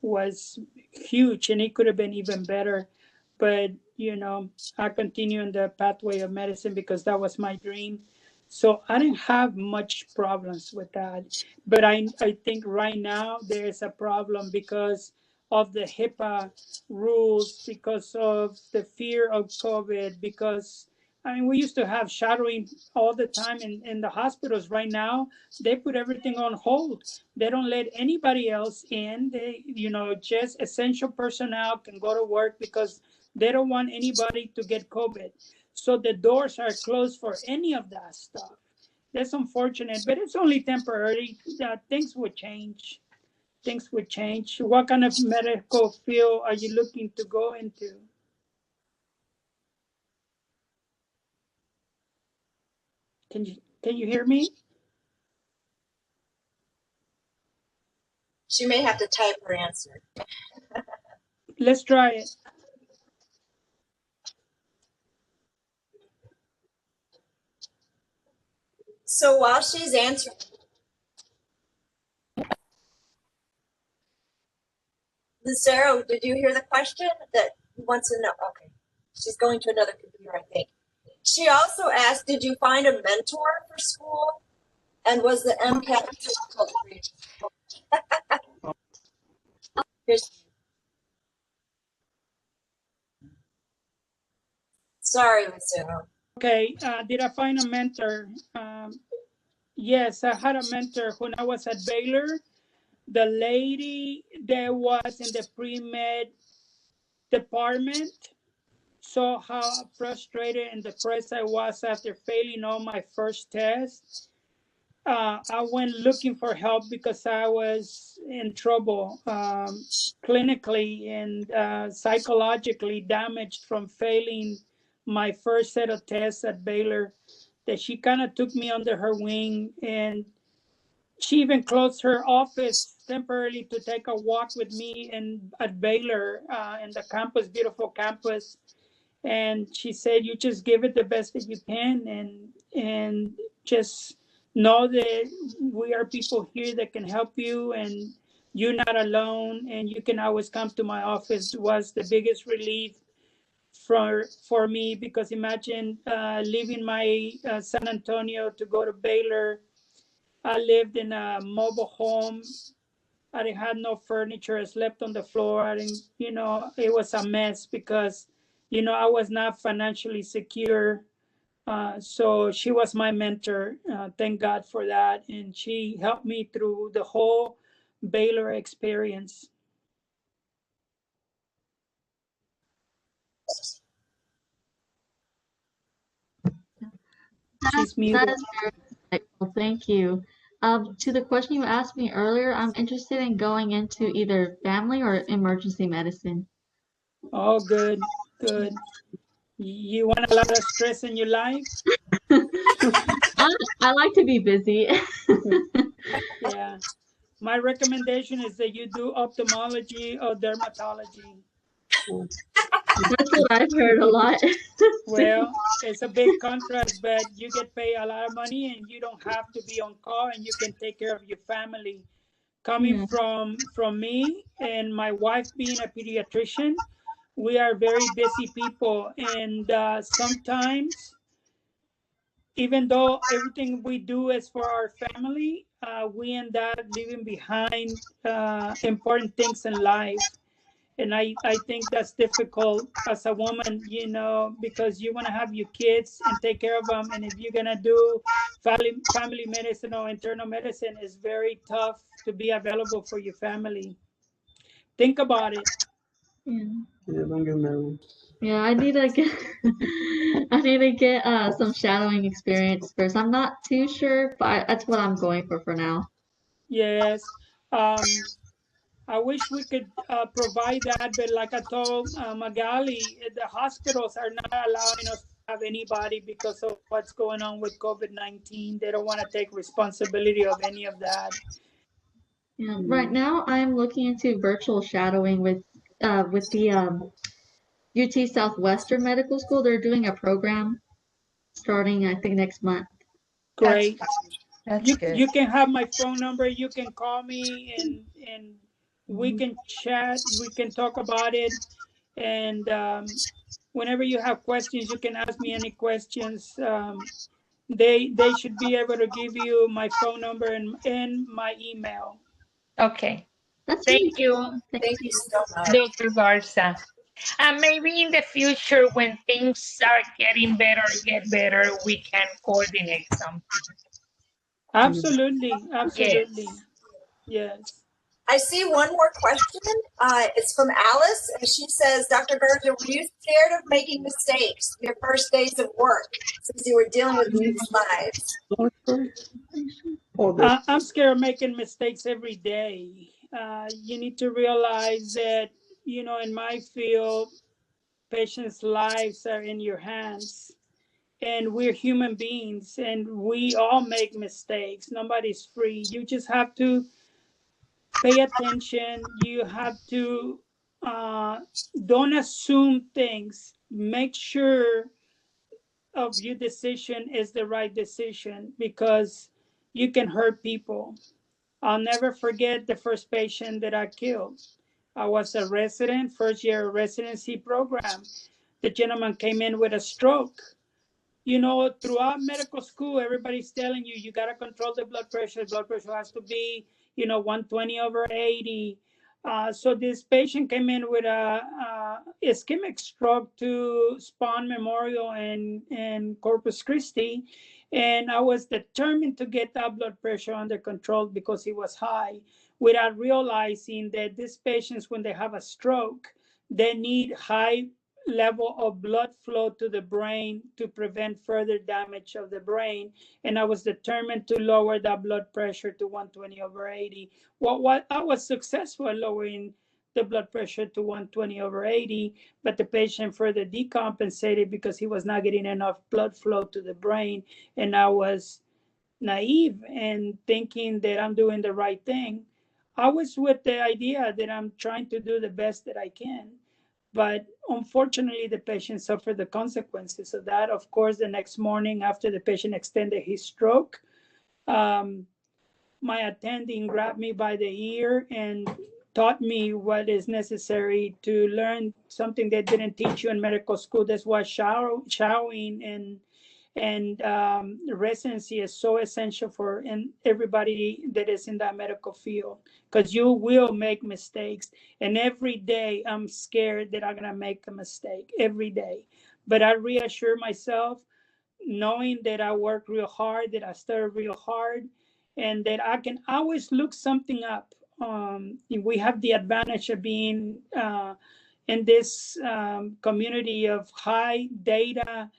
was huge, and it could have been even better. But, you know, I continue in the pathway of medicine because that was my dream. So I didn't have much problems with that. But I think right now there's a problem because of the HIPAA rules, because of the fear of COVID, because I mean, we used to have shadowing all the time in the hospitals. Right now, they put everything on hold. They don't let anybody else in. They, you know, just essential personnel can go to work because they don't want anybody to get COVID. So the doors are closed for any of that stuff. That's unfortunate, but it's only temporary. Things would change. Things would change. What kind of medical field are you looking to go into? Can you hear me? She may have to type her answer. Let's try it. So while she's answering, Lucero, did you hear the question that he wants to know? Okay, she's going to another computer, I think. She also asked, did you find a mentor for school? And was the Mcat difficult for you? Sorry, Lucero. Okay, did I find a mentor? Yes, I had a mentor when I was at Baylor. The lady that was in the pre-med department saw how frustrated and depressed I was after failing all my first tests. I went looking for help because I was in trouble, clinically and psychologically damaged from failing my first set of tests at Baylor. That she kind of took me under her wing, and she even closed her office temporarily to take a walk with me in at Baylor, in the campus, beautiful campus. And she said, "You just give it the best that you can, and just know that we are people here that can help you, and you're not alone, and you can always come to my office." Was the biggest relief for me, because imagine leaving my San Antonio to go to Baylor. I lived in a mobile home. I had no furniture. I slept on the floor. I didn't, you know, it was a mess because, you know, I was not financially secure. So she was my mentor. Thank God for that. And she helped me through the whole Baylor experience. She's muted. That is very insightful. Thank you. To the question you asked me earlier, I'm interested in going into either family or emergency medicine. Oh, good, good. You want a lot of stress in your life? I like to be busy. Yeah. My recommendation is that you do ophthalmology or dermatology. That's what I've heard a lot. Well, it's a big contract, but you get paid a lot of money and you don't have to be on call, and you can take care of your family. Coming from me and my wife being a pediatrician, we are very busy people, and sometimes even though everything we do is for our family, we end up leaving behind important things in life. And I think that's difficult as a woman, you know, because you want to have your kids and take care of them. And if you're going to do family medicine or internal medicine, it's very tough to be available for your family. Think about it. Yeah. Yeah, don't get married. Yeah, I need to get I need to get some shadowing experience first. I'm not too sure, but that's what I'm going for now. Yes. Um, I wish we could provide that, but like I told Magali, the hospitals are not allowing us to have anybody because of what's going on with COVID-19. They don't want to take responsibility of any of that. Yeah, right now I'm looking into virtual shadowing with the UT Southwestern Medical School. They're doing a program starting I think next month. Great. That's good. You can have my phone number. You can call me and we can chat. We can talk about it. And whenever you have questions, you can ask me any questions. They should be able to give you my phone number and my email. Okay. That's Thank really you, Thank you so much. Dr. Garza. And maybe in the future, when things start getting better, we can coordinate something. Absolutely, absolutely. Yes. Yes. I see one more question. It's from Alice, and she says, Dr. Garza, were you scared of making mistakes your first days of work since you were dealing with people's lives? I'm scared of making mistakes every day. You need to realize that, you know, in my field, patients' lives are in your hands. And we're human beings and we all make mistakes. Nobody's free. You just have to pay attention. You have to don't assume things. Make sure of your decision is the right decision because you can hurt people. I'll never forget the first patient that I killed. I was a resident, first year residency program. The gentleman came in with a stroke. You know, throughout medical school, everybody's telling you, you got to control the blood pressure. Blood pressure has to be, you know, 120 over 80. So this patient came in with a ischemic stroke to Spawn Memorial in Corpus Christi. And I was determined to get that blood pressure under control because it was high, without realizing that these patients, when they have a stroke, they need high level of blood flow to the brain to prevent further damage of the brain. And I was determined to lower that blood pressure to 120 over 80. What I was successful at lowering the blood pressure to 120 over 80, but the patient further decompensated because he was not getting enough blood flow to the brain. And I was naive and thinking that I'm doing the right thing. I was with the idea that I'm trying to do the best that I can. But unfortunately, the patient suffered the consequences of that. Of course, the next morning after the patient extended his stroke, my attending grabbed me by the ear and taught me what is necessary to learn something they didn't teach you in medical school. That's why showering and residency is so essential for everybody that is in that medical field, because you will make mistakes. And every day I'm scared that I'm going to make a mistake every day. But I reassure myself, knowing that I work real hard, that I study real hard, and that I can always look something up. We have the advantage of being in this community of high data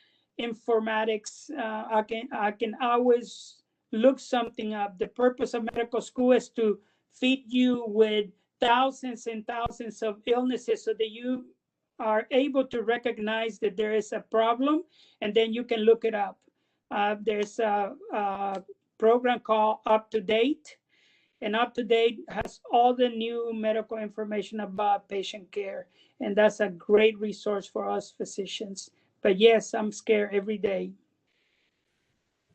informatics. I can always look something up. The purpose of medical school is to feed you with thousands and thousands of illnesses so that you are able to recognize that there is a problem, and then you can look it up. There's a program called Up to Date, and Up to Date has all the new medical information about patient care, and that's a great resource for us physicians. But yes, I'm scared every day.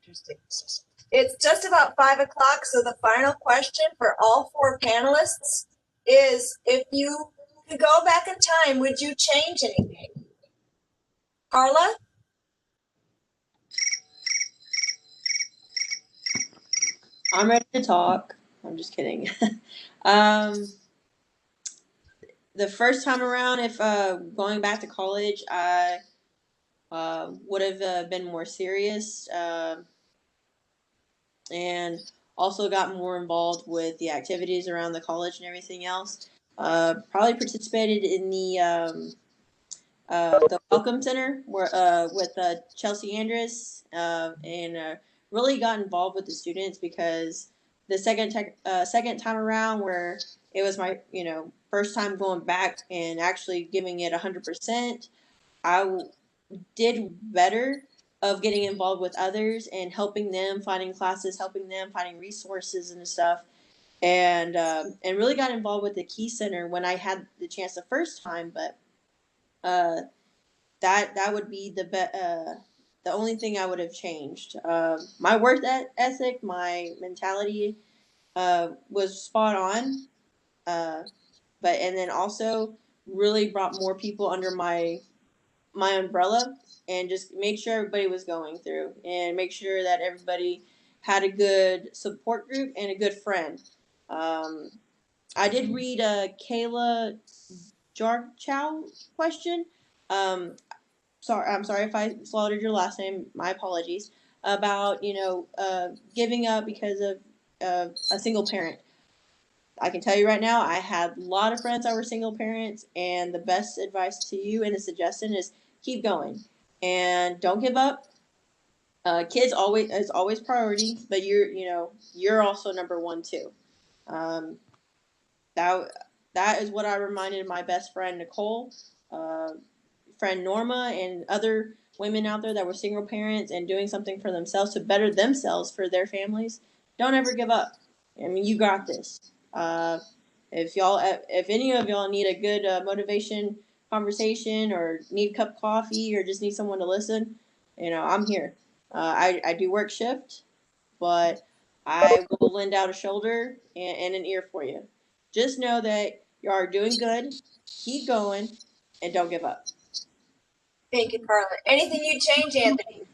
Interesting. It's just about 5 o'clock, so the final question for all four panelists is, if you could go back in time, would you change anything? Carla? I'm ready to talk. I'm just kidding. um, the first time around, if going back to college, I would have been more serious and also got more involved with the activities around the college and everything else. Probably participated in the Welcome Center where with Chelsea Andrus and really got involved with the students because the second time around where it was my first time going back and actually giving it 100%, I did better of getting involved with others and helping them finding classes, helping them finding resources and stuff. And really got involved with the Key Center when I had the chance the first time, but uh, that would be the only thing I would have changed. My work ethic, my mentality was spot on, uh, but and then also really brought more people under my umbrella and just make sure everybody was going through and make sure that everybody had a good support group and a good friend. Um, I did read Kayla Jarchow question. Um, I'm sorry if I slaughtered your last name. My apologies. About giving up because of a single parent. I can tell you right now, I had a lot of friends that were single parents, and the best advice to you and the suggestion is keep going and don't give up. Kids always is always priority, but you're also number one too. Um, that that is what I reminded my best friend Nicole, uh, friend Norma, and other women out there that were single parents and doing something for themselves to better themselves for their families. Don't ever give up. I mean, you got this. If any of y'all need a good motivation conversation or need a cup of coffee or just need someone to listen, I'm here. I do work shift, but I will lend out a shoulder and an ear for you. Just know that you are doing good. Keep going, and don't give up. Thank you, Carla. Anything you'd change, Anthony?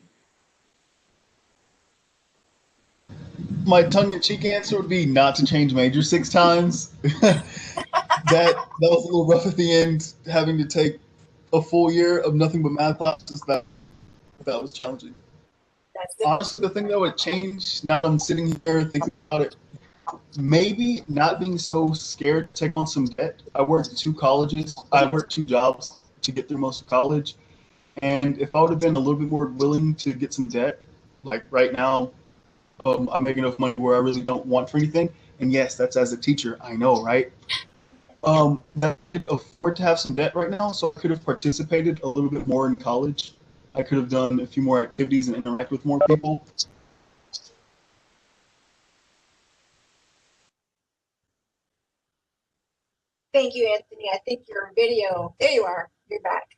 My tongue-in-cheek answer would be not to change major 6 times. That was a little rough at the end, having to take a full year of nothing but math classes. That was challenging. That's good. Honestly, the thing that would change now I'm sitting here thinking about it, maybe not being so scared to take on some debt. I worked 2 colleges. I worked 2 jobs to get through most of college. And if I would have been a little bit more willing to get some debt, like right now, I make enough money where I really don't want for anything. And yes, that's as a teacher. I know, right? I could afford to have some debt right now, so I could have participated a little bit more in college. I could have done a few more activities and interact with more people. Thank you, Anthony. I think your video, there you are. You're back.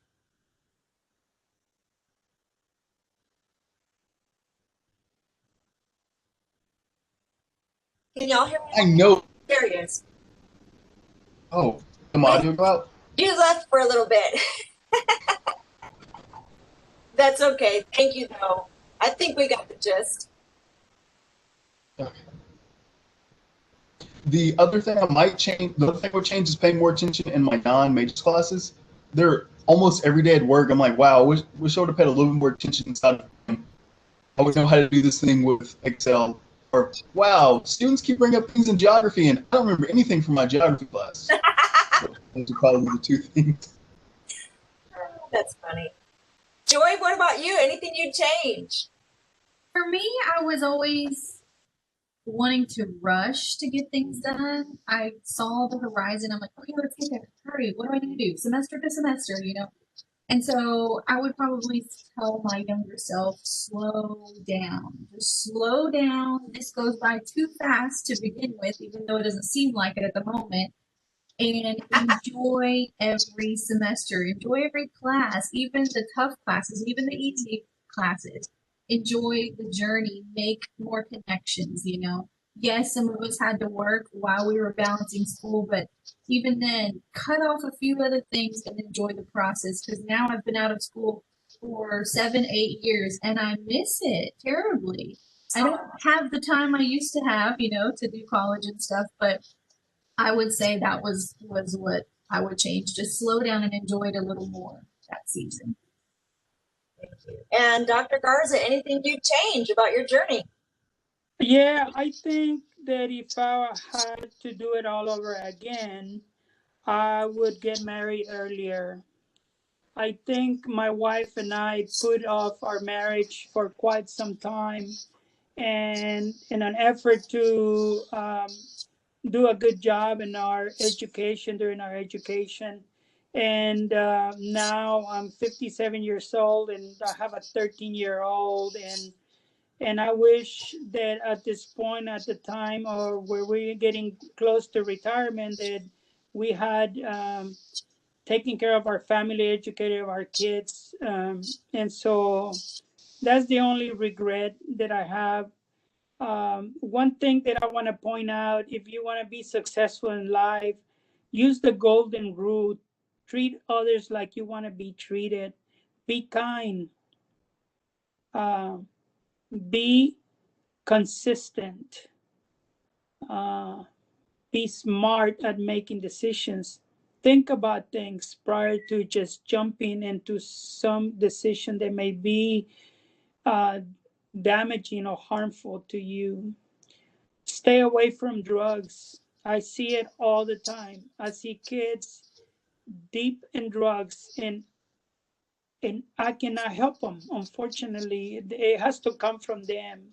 Can y'all hear me? I know. There he is. Oh, am audio go out? You left for a little bit. That's okay. Thank you, though. I think we got the gist. Okay. The other thing I might change, the other thing I would change is paying more attention in my non-majors classes. They're almost every day at work. I'm like, wow, wish I would have paid a little bit more attention inside of them. I would know how to do this thing with Excel. Or, wow, students keep bringing up things in geography, and I don't remember anything from my geography class. So those are probably the 2 things. That's funny. Joy, what about you? Anything you'd change? For me, I was always wanting to rush to get things done. I saw the horizon. I'm like, okay, let's get there. Hurry. What do I need to do? Semester to semester, And so I would probably tell my younger self, slow down. Just slow down. This goes by too fast to begin with, even though it doesn't seem like it at the moment. And enjoy every semester. Enjoy every class, even the tough classes, even the easy classes. Enjoy the journey. Make more connections, Yes, some of us had to work while we were balancing school, but even then, cut off a few other things and enjoy the process. Because now I've been out of school for 7, 8 years, and I miss it terribly. I don't have the time I used to have, you know, to do college and stuff, but I would say that was what I would change. Just slow down and enjoy it a little more that season. And Dr. Garza, anything you'd change about your journey? Yeah, I think that if I had to do it all over again, I would get married earlier. I think my wife and I put off our marriage for quite some time, and in an effort to do a good job in our education, during our education. And now I'm 57 years old, and I have a 13-year-old, and I wish that at this point, at the time, or where we're getting close to retirement, that we had taken care of our family, educated our kids, and so that's the only regret that I have. One thing that I want to point out: if you want to be successful in life, use the golden rule: treat others like you want to be treated. Be kind. Uh, be consistent. Uh, be smart at making decisions. Think about things prior to just jumping into some decision that may be uh, damaging or harmful to you. Stay away from drugs. I see it all the time. I see kids deep in drugs, and I cannot help them. Unfortunately, it has to come from them.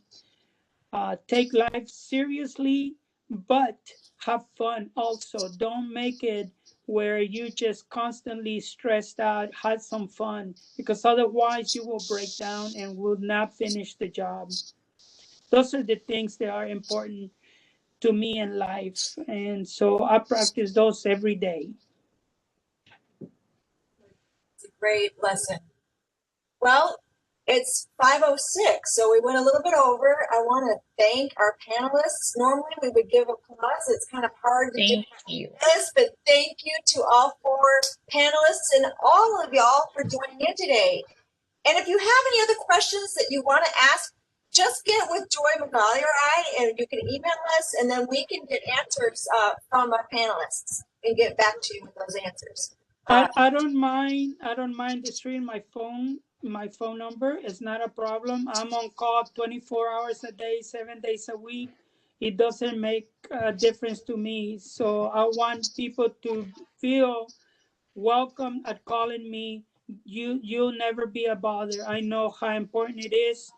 Take life seriously, but have fun also. Don't make it where you just constantly stressed out. Have some fun, because otherwise you will break down and will not finish the job. Those are the things that are important to me in life, and so I practice those every day. It's a great lesson. Well, it's 5:06, so we went a little bit over. I want to thank our panelists. Normally we would give applause. It's kind of hard to do this, but thank you to all 4 panelists and all of y'all for joining in today. And if you have any other questions that you want to ask, just get with Joy Magali or I, and you can email us, and then we can get answers from our panelists and get back to you with those answers. I don't mind distributing my phone number. It's not a problem. I'm on call 24 hours a day, 7 days a week. It doesn't make a difference to me. So I want people to feel welcome at calling me. You'll never be a bother. I know how important it is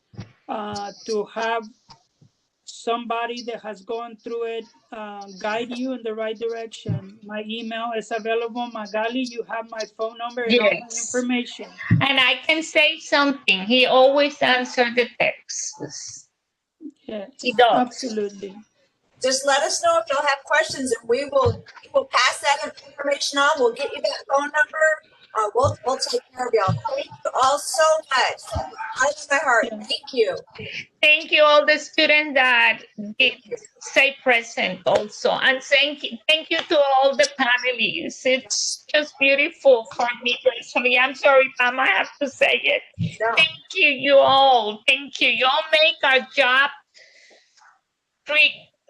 to have somebody that has gone through it guide you in the right direction. My email is available. Magali, you have my phone number and all my information. And I can say something. He always answers the texts. Yes, He does. absolutely. Just let us know if y'all have questions, and we will pass that information on. We'll get you that phone number. We'll take care of y'all. Thank you all so much. Out of my heart, thank you. Thank you, all the students that did stay present also. And thank you to all the panelists. It's just beautiful for me personally. I'm sorry, Pam, I have to say it. No. Thank you all. Thank you. You all make our job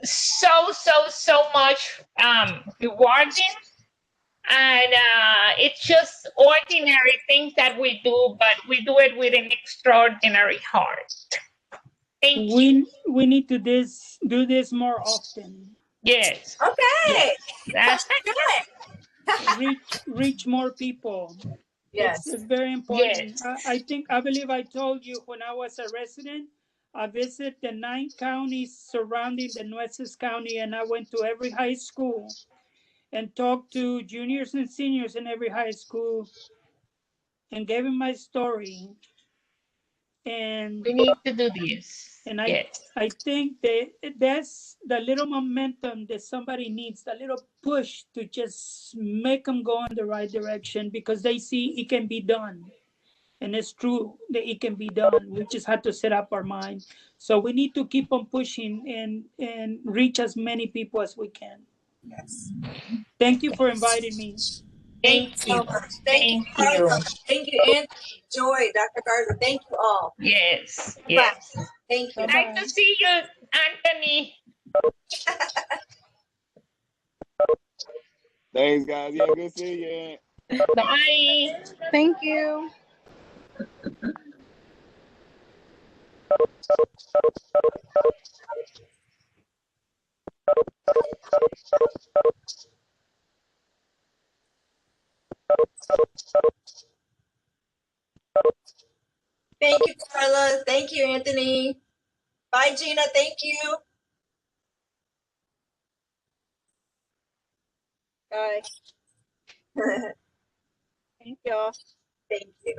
so much rewarding. And it's just ordinary things that we do, but we do it with an extraordinary heart. Thank you. We need to do this more often. Yes. Okay. Yes. That's good. Reach more people. Yes. It's very important. Yes. I believe I told you when I was a resident, I visited the 9 counties surrounding the Nueces County, and I went to every high school and talked to juniors and seniors in every high school and gave them my story. And we need to do this. And yes. I think that's the little momentum that somebody needs, the little push to just make them go in the right direction, because they see it can be done. And it's true that it can be done. We just have to set up our mind. So we need to keep on pushing and reach as many people as we can. Yes. Thank you for inviting me. Thank you Thank so you. much. Thank you, Thank you. Carla. Thank you, Anthony, Joy, Dr. Garza. Thank you all. Yes. Bye. Yes. Thank you. Bye-bye. Nice to see you, Anthony. Thanks, guys. Yeah, good seeing you. Bye. Thank you. Thank you, Carla. Thank you, Anthony. Bye, Gina. Thank you. Bye. Thank y'all. Thank you.